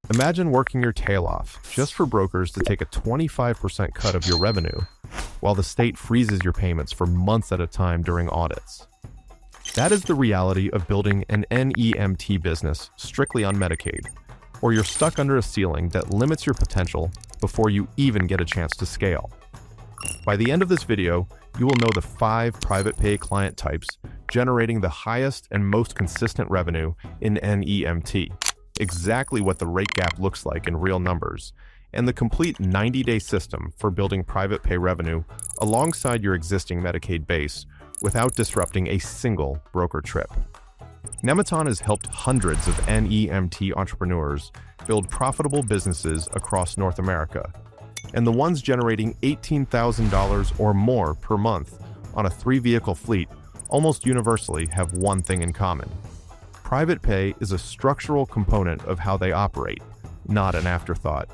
Imagine working your tail off just for brokers to take a 25% cut of your revenue, while the state freezes your payments for months at a time during audits. That is the reality of building an NEMT business strictly on Medicaid, or you're stuck under a ceiling that limits your potential before you even get a chance to scale. By the end of this video, you will know the 5 private pay client types generating the highest and most consistent revenue in NEMT, exactly what the rate gap looks like in real numbers, and the complete 90-day system for building private pay revenue alongside your existing Medicaid base without disrupting a single broker trip. Nemeton has helped hundreds of NEMT entrepreneurs build profitable businesses across North America, and the ones generating $18,000 or more per month on a 3-vehicle fleet almost universally have one thing in common. Private pay is a structural component of how they operate, not an afterthought.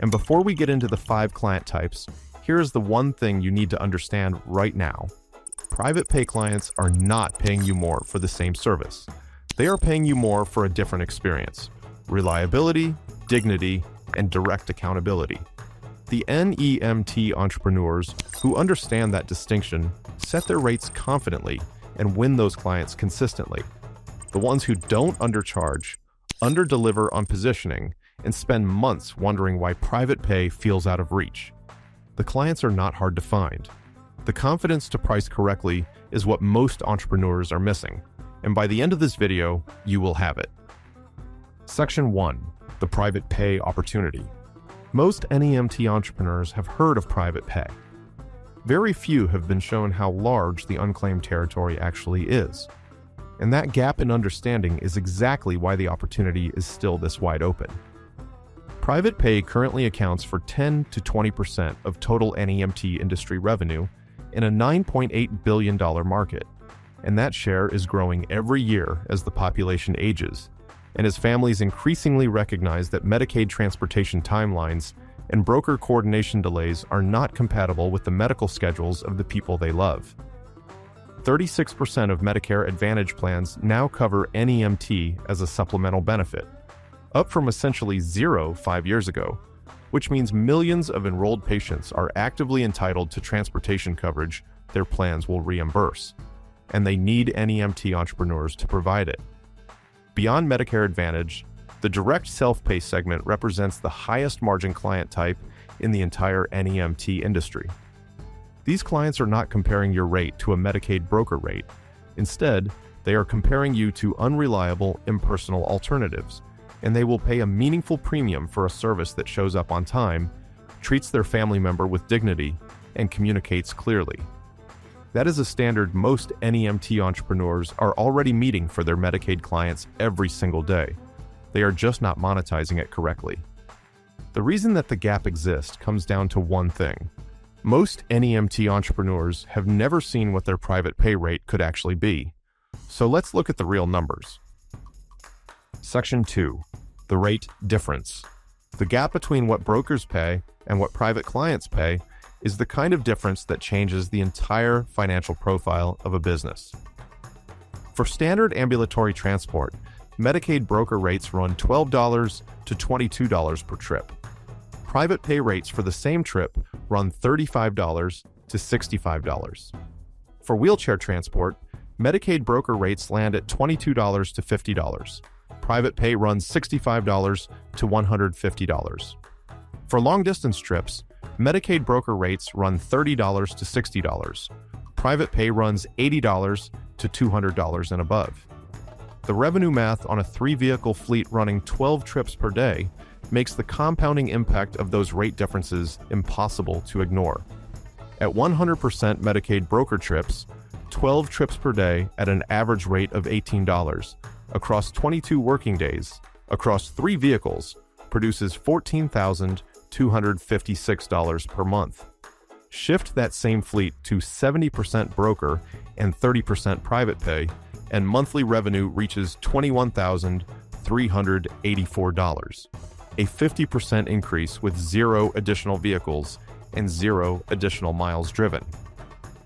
And before we get into the 5 client types, here is the one thing you need to understand right now. Private pay clients are not paying you more for the same service. They are paying you more for a different experience: reliability, dignity, and direct accountability. The NEMT entrepreneurs who understand that distinction set their rates confidently and win those clients consistently. The ones who don't undercharge, underdeliver on positioning, and spend months wondering why private pay feels out of reach. The clients are not hard to find. The confidence to price correctly is what most entrepreneurs are missing, and by the end of this video, you will have it. Section 1. The private pay opportunity. Most NEMT entrepreneurs have heard of private pay. Very few have been shown how large the unclaimed territory actually is. And that gap in understanding is exactly why the opportunity is still this wide open. Private pay currently accounts for 10 to 20% of total NEMT industry revenue in a $9.8 billion market, and that share is growing every year as the population ages, and as families increasingly recognize that Medicaid transportation timelines and broker coordination delays are not compatible with the medical schedules of the people they love. 36% of Medicare Advantage plans now cover NEMT as a supplemental benefit, up from essentially 0 5 years ago, which means millions of enrolled patients are actively entitled to transportation coverage their plans will reimburse, and they need NEMT entrepreneurs to provide it. Beyond Medicare Advantage, the direct self-pay segment represents the highest margin client type in the entire NEMT industry. These clients are not comparing your rate to a Medicaid broker rate. Instead, they are comparing you to unreliable, impersonal alternatives, and they will pay a meaningful premium for a service that shows up on time, treats their family member with dignity, and communicates clearly. That is a standard most NEMT entrepreneurs are already meeting for their Medicaid clients every single day. They are just not monetizing it correctly. The reason that the gap exists comes down to one thing. Most NEMT entrepreneurs have never seen what their private pay rate could actually be. So let's look at the real numbers. Section 2. The rate difference. The gap between what brokers pay and what private clients pay is the kind of difference that changes the entire financial profile of a business. For standard ambulatory transport, Medicaid broker rates run $12 to $22 per trip. Private pay rates for the same trip run $35 to $65. For wheelchair transport, Medicaid broker rates land at $22 to $50. Private pay runs $65 to $150. For long-distance trips, Medicaid broker rates run $30 to $60. Private pay runs $80 to $200 and above. The revenue math on a 3-vehicle fleet running 12 trips per day makes the compounding impact of those rate differences impossible to ignore. At 100% Medicaid broker trips, 12 trips per day at an average rate of $18 across 22 working days, across 3 vehicles, produces $14,256 per month. Shift that same fleet to 70% broker and 30% private pay, and monthly revenue reaches $21,384, a 50% increase with 0 additional vehicles and 0 additional miles driven.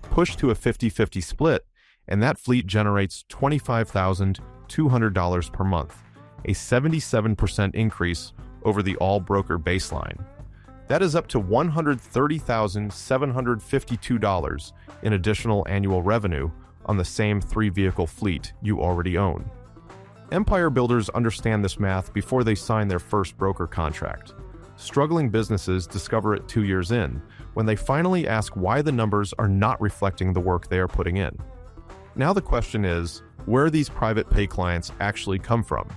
Push to a 50-50 split, and that fleet generates $25,200 per month, a 77% increase over the all-broker baseline. That is up to $130,752 in additional annual revenue on the same 3-vehicle fleet you already own. Empire builders understand this math before they sign their first broker contract. Struggling businesses discover it 2 years in, when they finally ask why the numbers are not reflecting the work they are putting in. Now the question is, where these private pay clients actually come from?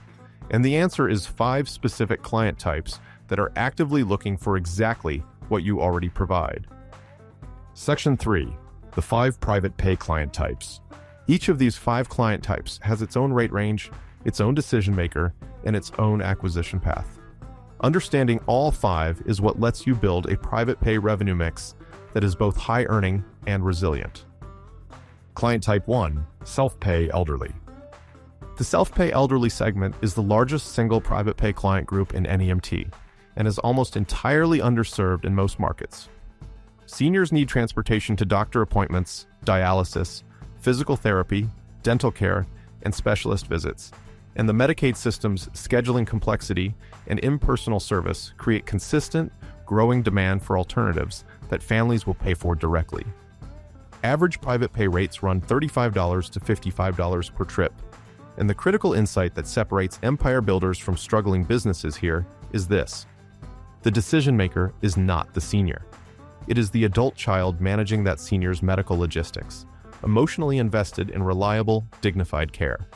And the answer is 5 specific client types that are actively looking for exactly what you already provide. Section 3. The 5 private pay client types. Each of these 5 client types has its own rate range, its own decision maker, and its own acquisition path. Understanding all 5 is what lets you build a private pay revenue mix that is both high-earning and resilient. Client Type 1, Self-Pay Elderly. The self-pay elderly segment is the largest single private pay client group in NEMT and is almost entirely underserved in most markets. Seniors need transportation to doctor appointments, dialysis, physical therapy, dental care, and specialist visits, and the Medicaid system's scheduling complexity and impersonal service create consistent, growing demand for alternatives that families will pay for directly. Average private pay rates run $35 to $55 per trip, and the critical insight that separates empire builders from struggling businesses here is this: the decision maker is not the senior. It is the adult child managing that senior's medical logistics, emotionally invested in reliable, dignified care.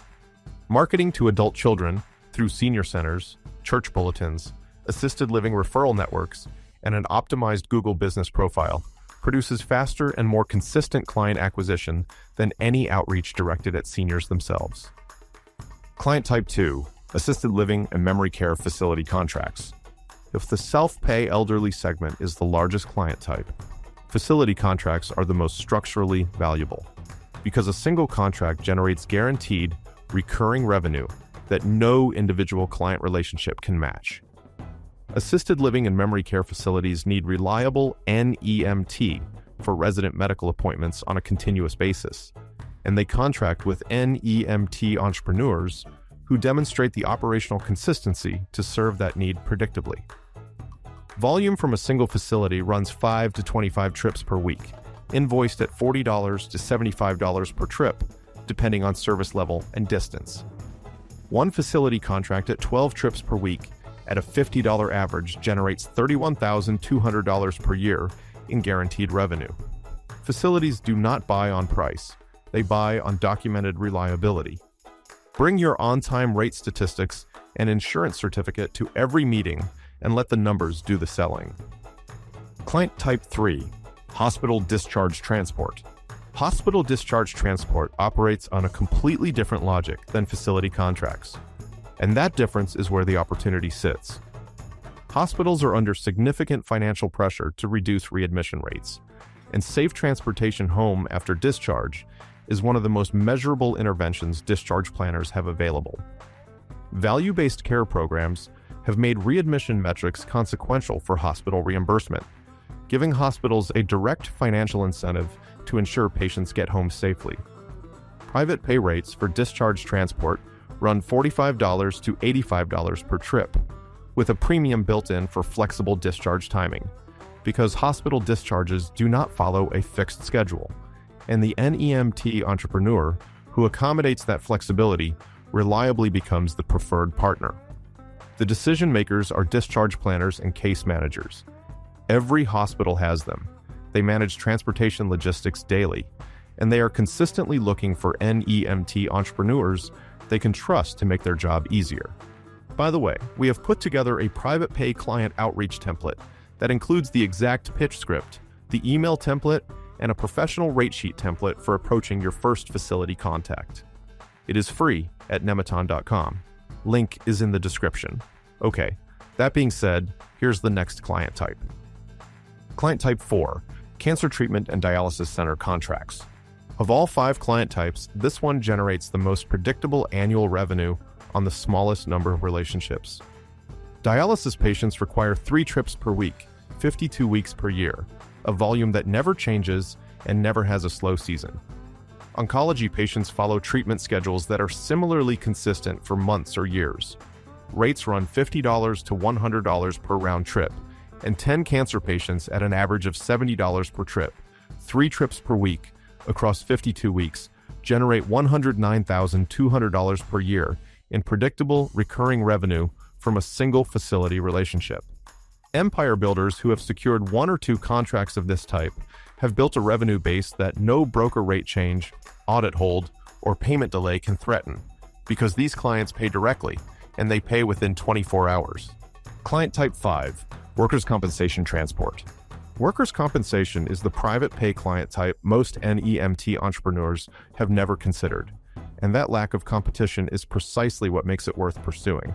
Marketing to adult children through senior centers, church bulletins, assisted living referral networks, and an optimized Google business profile produces faster and more consistent client acquisition than any outreach directed at seniors themselves. Client Type 2, Assisted Living and Memory Care Facility Contracts. If the self-pay elderly segment is the largest client type, facility contracts are the most structurally valuable because a single contract generates guaranteed, recurring revenue that no individual client relationship can match. Assisted living and memory care facilities need reliable NEMT for resident medical appointments on a continuous basis, and they contract with NEMT entrepreneurs who demonstrate the operational consistency to serve that need predictably. Volume from a single facility runs 5 to 25 trips per week, invoiced at $40 to $75 per trip, depending on service level and distance. One facility contract at 12 trips per week at a $50 average generates $31,200 per year in guaranteed revenue. Facilities do not buy on price. They buy on documented reliability. Bring your on-time rate statistics and insurance certificate to every meeting and let the numbers do the selling. Client Type 3, Hospital Discharge Transport. Hospital discharge transport operates on a completely different logic than facility contracts, and that difference is where the opportunity sits. Hospitals are under significant financial pressure to reduce readmission rates, and safe transportation home after discharge is one of the most measurable interventions discharge planners have available. Value-based care programs have made readmission metrics consequential for hospital reimbursement, giving hospitals a direct financial incentive to ensure patients get home safely. Private pay rates for discharge transport run $45 to $85 per trip, with a premium built in for flexible discharge timing, because hospital discharges do not follow a fixed schedule, and the NEMT entrepreneur who accommodates that flexibility reliably becomes the preferred partner. The decision makers are discharge planners and case managers. Every hospital has them. They manage transportation logistics daily, and they are consistently looking for NEMT entrepreneurs they can trust to make their job easier. By the way, we have put together a private pay client outreach template that includes the exact pitch script, the email template, and a professional rate sheet template for approaching your first facility contact. It is free at Nematon.com. Link is in the description. Okay, that being said, here's the next client type. Client Type 4, Cancer Treatment and Dialysis Center Contracts. Of all 5 client types, this one generates the most predictable annual revenue on the smallest number of relationships. Dialysis patients require 3 trips per week, 52 weeks per year, a volume that never changes and never has a slow season. Oncology patients follow treatment schedules that are similarly consistent for months or years. rates run $50 to $100 per round trip, and 10 cancer patients at an average of $70 per trip. 3 trips per week across 52 weeks generate $109,200 per year in predictable, recurring revenue from a single facility relationship. Empire builders who have secured 1 or 2 contracts of this type have built a revenue base that no broker rate change, audit hold, or payment delay can threaten, because these clients pay directly, and they pay within 24 hours. Client Type 5, Workers' Compensation Transport. Workers' compensation is the private pay client type most NEMT entrepreneurs have never considered, and that lack of competition is precisely what makes it worth pursuing.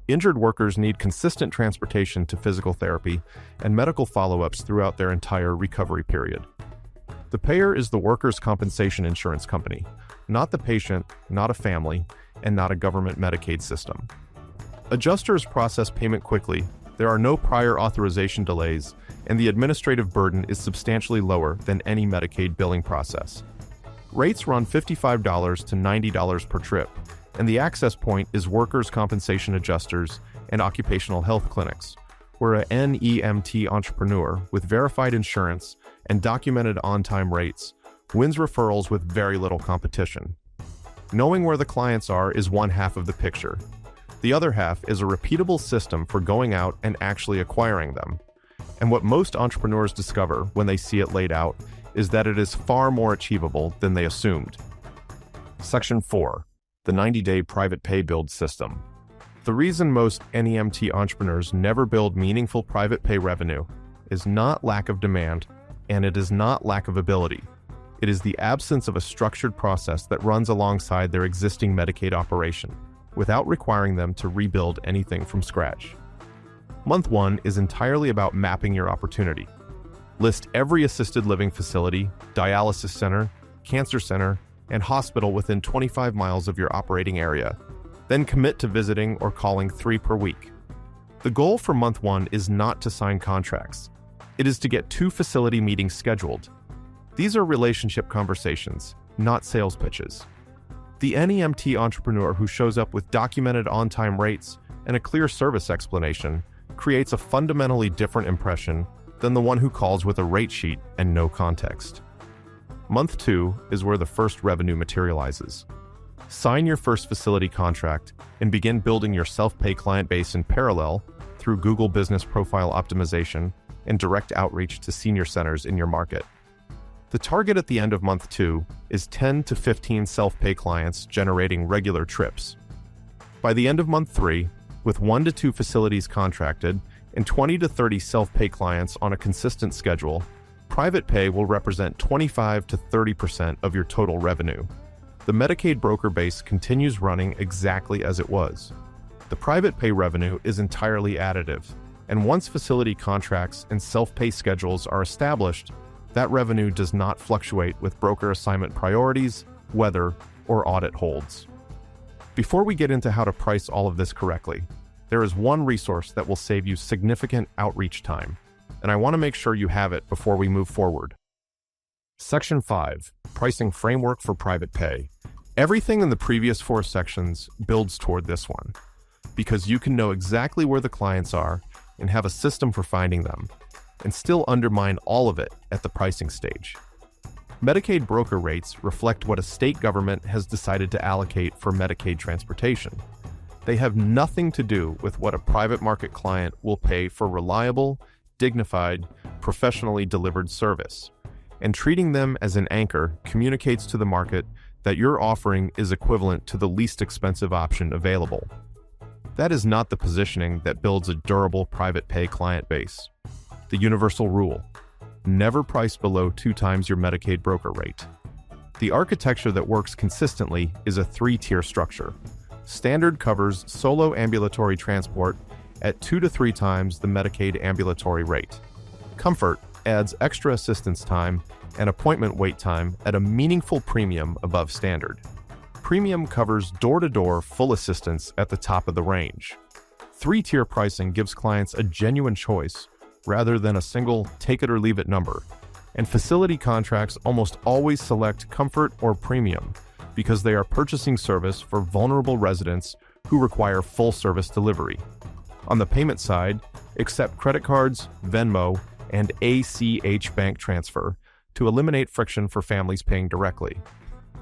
Injured workers need consistent transportation to physical therapy and medical follow-ups throughout their entire recovery period. The payer is the workers' compensation insurance company, not the patient, not a family, and not a government Medicaid system. Adjusters process payment quickly, there are no prior authorization delays, and the administrative burden is substantially lower than any Medicaid billing process. Rates run $55 to $90 per trip, and the access point is workers' compensation adjusters and occupational health clinics, where a NEMT entrepreneur with verified insurance and documented on-time rates wins referrals with very little competition. Knowing where the clients are is one half of the picture. The other half is a repeatable system for going out and actually acquiring them. And what most entrepreneurs discover when they see it laid out is that it is far more achievable than they assumed. Section 4. The 90-day private pay build system. The reason most NEMT entrepreneurs never build meaningful private pay revenue is not lack of demand, and it is not lack of ability. It is the absence of a structured process that runs alongside their existing Medicaid operation, without requiring them to rebuild anything from scratch. Month 1 is entirely about mapping your opportunity. List every assisted living facility, dialysis center, cancer center, and hospital within 25 miles of your operating area. Then commit to visiting or calling 3 per week. The goal for month 1 is not to sign contracts. It is to get 2 facility meetings scheduled. These are relationship conversations, not sales pitches. The NEMT entrepreneur who shows up with documented on-time rates and a clear service explanation creates a fundamentally different impression than the one who calls with a rate sheet and no context. Month 2 is where the first revenue materializes. Sign your first facility contract and begin building your self-pay client base in parallel through Google Business Profile Optimization and direct outreach to senior centers in your market. The target at the end of month 2 is 10 to 15 self-pay clients generating regular trips. By the end of month 3, with 1 to 2 facilities contracted and 20 to 30 self-pay clients on a consistent schedule, private pay will represent 25 to 30% of your total revenue. The Medicaid broker base continues running exactly as it was. The private pay revenue is entirely additive, and once facility contracts and self-pay schedules are established, that revenue does not fluctuate with broker assignment priorities, weather, or audit holds. Before we get into how to price all of this correctly, there is one resource that will save you significant outreach time, and I want to make sure you have it before we move forward. Section 5, Pricing Framework for Private Pay. Everything in the previous 4 sections builds toward this one, because you can know exactly where the clients are and have a system for finding them, and still undermine all of it at the pricing stage. Medicaid broker rates reflect what a state government has decided to allocate for Medicaid transportation. They have nothing to do with what a private market client will pay for reliable, dignified, professionally delivered service. And treating them as an anchor communicates to the market that your offering is equivalent to the least expensive option available. That is not the positioning that builds a durable private pay client base. The universal rule: never price below 2 times your Medicaid broker rate. The architecture that works consistently is a 3-tier structure. Standard covers solo ambulatory transport at 2 to 3 times the Medicaid ambulatory rate. Comfort adds extra assistance time and appointment wait time at a meaningful premium above standard. Premium covers door-to-door full assistance at the top of the range. 3-tier pricing gives clients a genuine choice rather than a single take-it-or-leave-it number, and facility contracts almost always select comfort or premium because they are purchasing service for vulnerable residents who require full-service delivery. On the payment side, accept credit cards, Venmo, and ACH bank transfer to eliminate friction for families paying directly.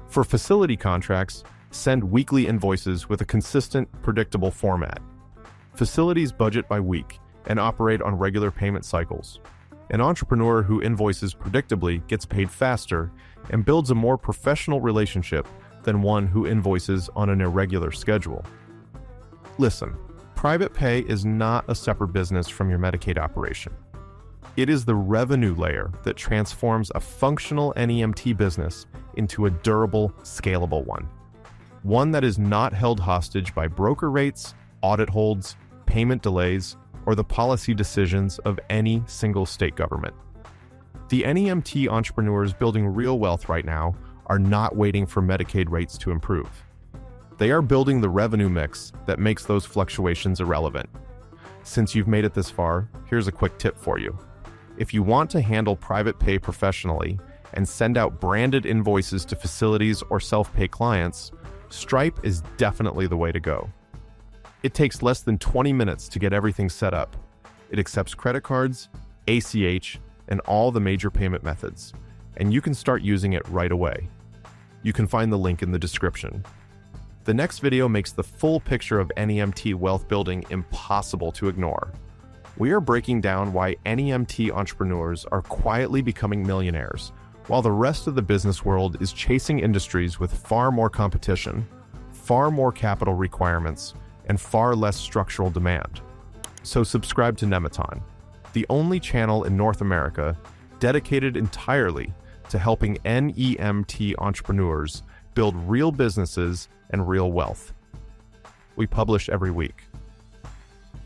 For facility contracts, send weekly invoices with a consistent, predictable format. Facilities budget by week and operate on regular payment cycles. An entrepreneur who invoices predictably gets paid faster and builds a more professional relationship than one who invoices on an irregular schedule. Listen, private pay is not a separate business from your Medicaid operation. It is the revenue layer that transforms a functional NEMT business into a durable, scalable one. One that is not held hostage by broker rates, audit holds, payment delays, or the policy decisions of any single state government. The NEMT entrepreneurs building real wealth right now are not waiting for Medicaid rates to improve. They are building the revenue mix that makes those fluctuations irrelevant. Since you've made it this far, here's a quick tip for you. If you want to handle private pay professionally and send out branded invoices to facilities or self-pay clients, Stripe is definitely the way to go. It takes less than 20 minutes to get everything set up. It accepts credit cards, ACH, and all the major payment methods, and you can start using it right away. You can find the link in the description. The next video makes the full picture of NEMT wealth building impossible to ignore. We are breaking down why NEMT entrepreneurs are quietly becoming millionaires, while the rest of the business world is chasing industries with far more competition, far more capital requirements, and far less structural demand. So subscribe to Nemeton, the only channel in North America dedicated entirely to helping NEMT entrepreneurs build real businesses and real wealth. We publish every week.